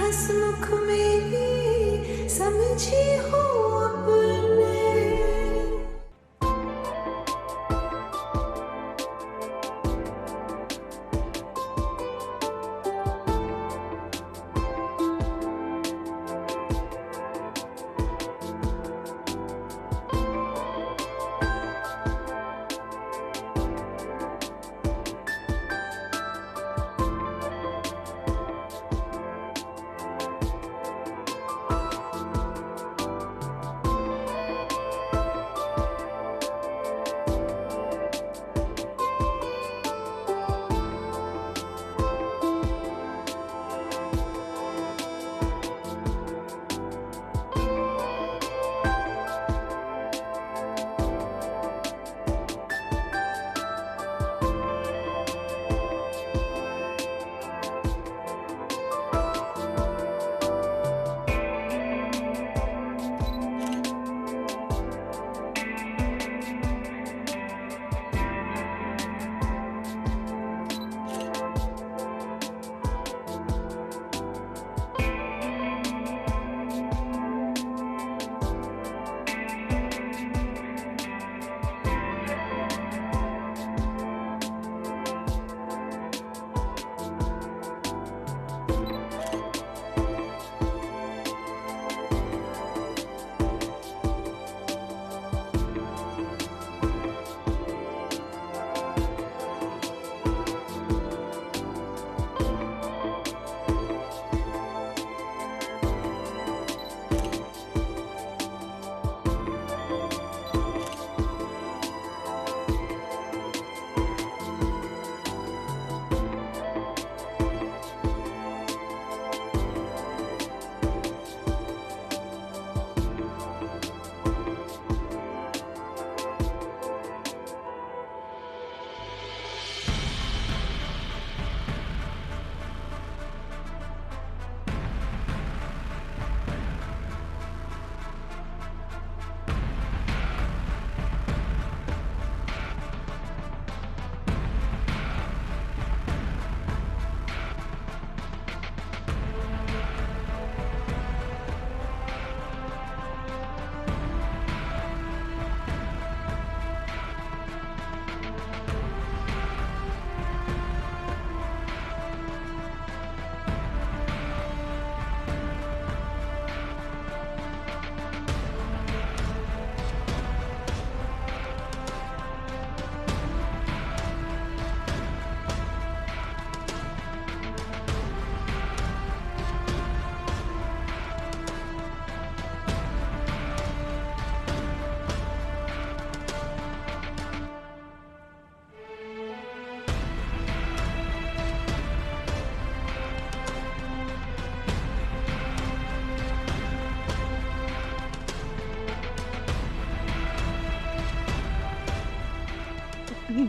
हंसमुख मेरी समझी हो अपने।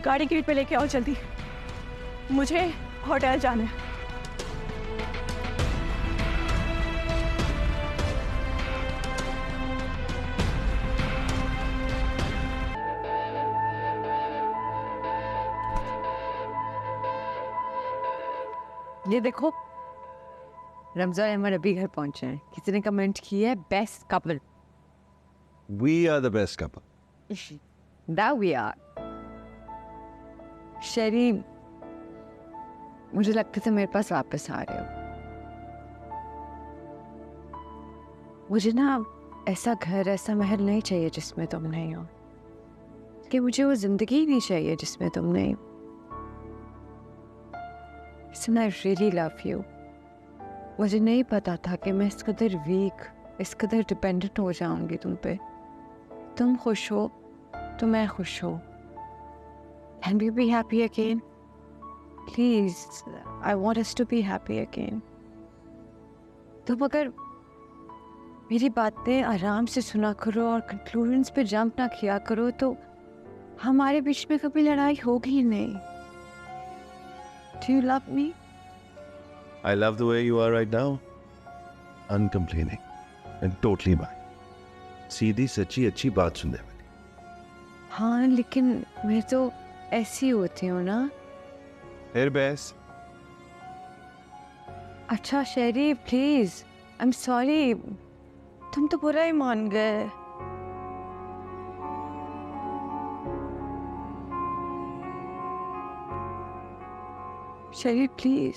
गाड़ी गेट पे लेके आओ जल्दी, मुझे होटल जाना है। ये देखो, रमजान अहमद अभी घर पहुंचे हैं। किसी ने कमेंट किया है best couple. We are the best couple. That we are. शरी, मुझे लगता था मेरे पास वापस आ रहे हो। मुझे ना ऐसा घर, ऐसा महल नहीं चाहिए जिसमें तुम नहीं हो, कि मुझे वो जिंदगी नहीं चाहिए जिसमें तुम नहीं हो। Listen, I really love you. मुझे नहीं पता था कि मैं इस कदर वीक, इस कदर डिपेंडेंट हो जाऊंगी तुम पे। तुम खुश हो तो मैं खुश हो। Can we be happy again? Please, I want us to be happy again. तुम अगर मेरी बातें आराम से सुना करो और कंक्लूजन्स पे जंप ना किया करो तो हमारे बीच में कभी लड़ाई होगी ही नहीं। Do you love me? I love the way you are right now. Uncomplaining and totally mine. सीधी सच्ची अच्छी बात सुनने वाली। हाँ, लेकिन मैं तो ऐसी होती हूँ ना। फिर बहस। अच्छा शेरी प्लीज, आई एम सॉरी, तुम तो बुरा ही मान गए। शेरी प्लीज।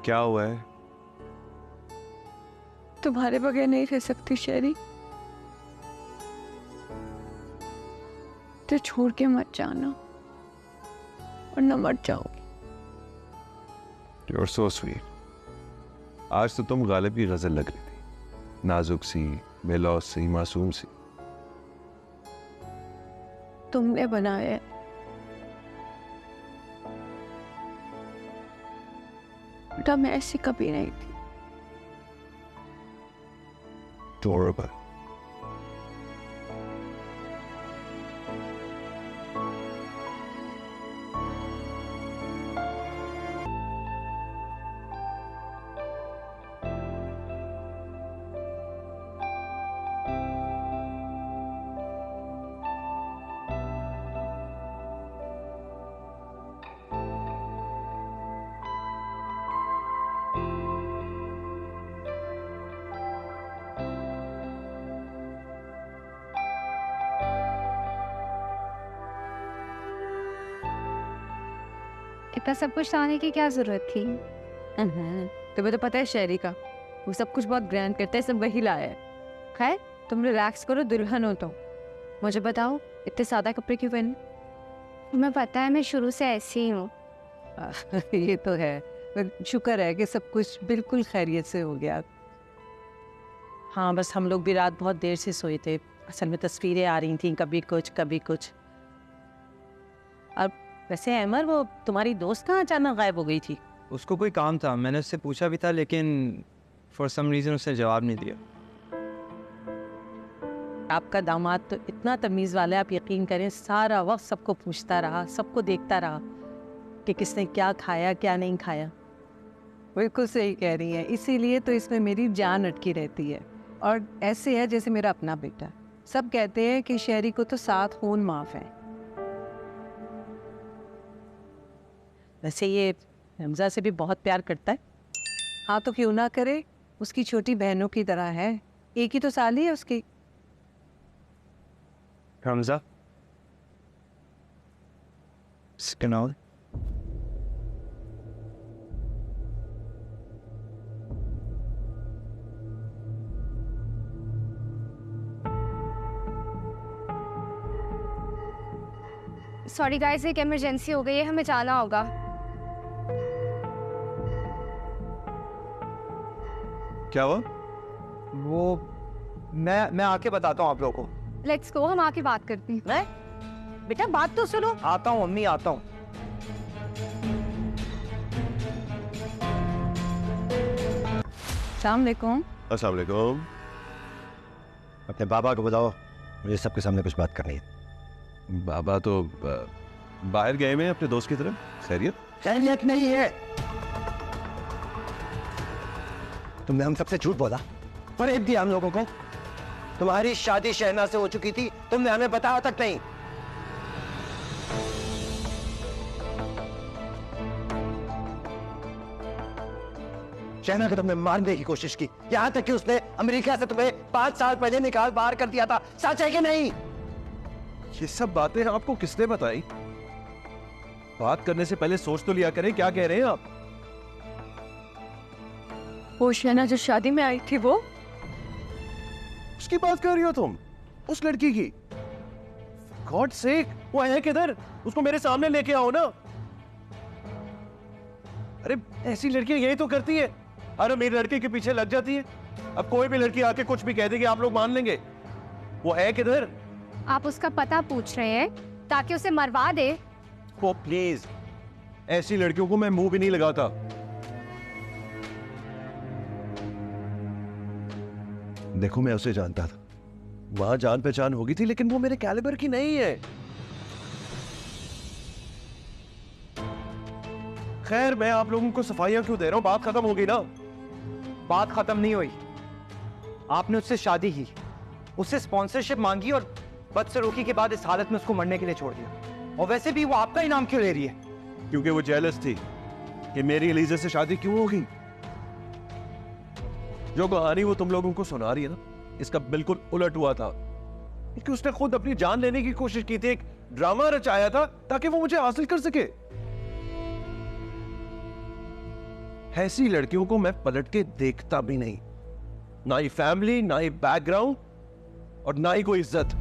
क्या हुआ है? तुम्हारे बगैर नहीं रह सकती शेरी, तो छोड़ के मत जाना और न मर जाओगी। You're so sweet. आज तो तुम गालिब की गजल लग रही थी, नाजुक सी, बेलौस सी, मासूम सी। तुमने बनाया, बेटा मैं ऐसी कभी नहीं थी। Adorable. इतना सब कुछ लाने की क्या जरूरत थी? तुम्हें तो पता है शेरी का, वो सब कुछ बहुत ग्रैंड करता है, सब वही लाया है। खैर तुम रिलैक्स करो, दुल्हन हो तो। मुझे बताओ इतने सादा कपड़े क्यों पहने? तुम्हें पता है मैं शुरू से ऐसी ही हूँ। ये तो है, पर शुक्र है कि सब कुछ बिल्कुल खैरियत से हो गया। हाँ बस हम लोग भी रात बहुत देर से सोए थे, असल में तस्वीरें आ रही थी, कभी कुछ कभी कुछ। अब वैसे अमर, वो तुम्हारी दोस्त कहाँ अचानक गायब हो गई थी? उसको कोई काम था, मैंने उससे पूछा भी था, लेकिन फॉर सम रीज़न उसने जवाब नहीं दिया। आपका दामाद तो इतना तमीज़ वाला है, आप यकीन करें सारा वक्त सबको पूछता रहा, सबको देखता रहा कि किसने क्या खाया क्या नहीं खाया। बिल्कुल सही कह रही है, इसीलिए तो इसमें मेरी जान अटकी रहती है। और ऐसे है जैसे मेरा अपना बेटा। सब कहते हैं कि शेरी को तो 7 खून माफ है। वैसे ये हमजा से भी बहुत प्यार करता है। हाँ तो क्यों ना करे, उसकी छोटी बहनों की तरह है, एक ही तो साली है उसकी। हमजा स्कनॉल सॉरी गाइस, एक इमरजेंसी हो गई है, हमें जाना होगा। क्या हुआ? वो मैं आके बताता हूँ आप लोगों को। लेट्स गो, हम आके बात करती हैं। मैं बेटा बात तो सुनो। आता हूँ अम्मी, आता हूँ। अस्सलाम वालेकुम। अस्सलाम वालेकुम। अपने बाबा को बताओ, मुझे सबके सामने कुछ बात करनी है। बाबा तो बाहर गए में अपने दोस्त की तरफ। खैरियत? खैरियत नहीं है। तुमने हम सबसे झूठ बोला, फरेब दिया हम लोगों को। तुम्हारी शादी शहनाज से हो चुकी थी, तुमने हमें बताया तक नहीं। शहना को तुमने मारने की कोशिश की, यहां तक कि उसने अमेरिका से तुम्हें 5 साल पहले निकाल बाहर कर दिया था। सच है कि नहीं? ये सब बातें आपको किसने बताई? बात करने से पहले सोच तो लिया करें, क्या कह रहे हैं आप? वो शहना जो शादी में आई थी, वो उसकी बात कर रही हो तुम? उस लड़की की? गॉड सेक, वो है किधर? उसको मेरे सामने लेके आओ ना। अरे ऐसी लड़कियां यही तो करती है, अरे मेरी लड़की के पीछे लग जाती है। अब कोई भी लड़की आके कुछ भी कह देगी, आप लोग मान लेंगे। वो है किधर? आप उसका पता पूछ रहे हैं ताकि उसे मरवा दे? वो प्लीज, ऐसी लड़कियों को मैं मुंह भी नहीं लगाता। देखो मैं उसे जानता था, वहां जान पहचान होगी थी, लेकिन वो मेरे कैलिबर की नहीं है। खैर मैं आप लोगों को सफाइयां क्यों दे रहा हूं? बात खत्म हो गई ना। बात खत्म नहीं हुई। आपने उससे शादी की उससे स्पॉन्सरशिप मांगी और बदसलूकी के बाद इस हालत में उसको मरने के लिए छोड़ दिया। और वैसे भी वो आपका इनाम क्यों ले रही है? क्योंकि वो जेलस थी कि मेरी एलिजा से शादी क्यों होगी। जो कहानी वो तुम लोगों को सुना रही है ना, इसका बिल्कुल उलट हुआ था। क्योंकि उसने खुद अपनी जान लेने की कोशिश की थी, एक ड्रामा रचाया था ताकि वो मुझे हासिल कर सके। ऐसी लड़कियों को मैं पलट के देखता भी नहीं, ना ही फैमिली, ना ही बैकग्राउंड और ना ही कोई इज्जत।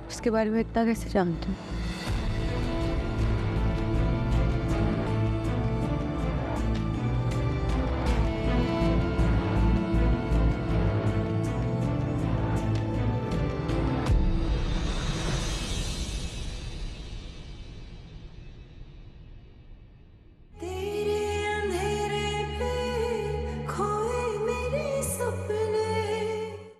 उसके बारे में इतना कैसे जानते हो?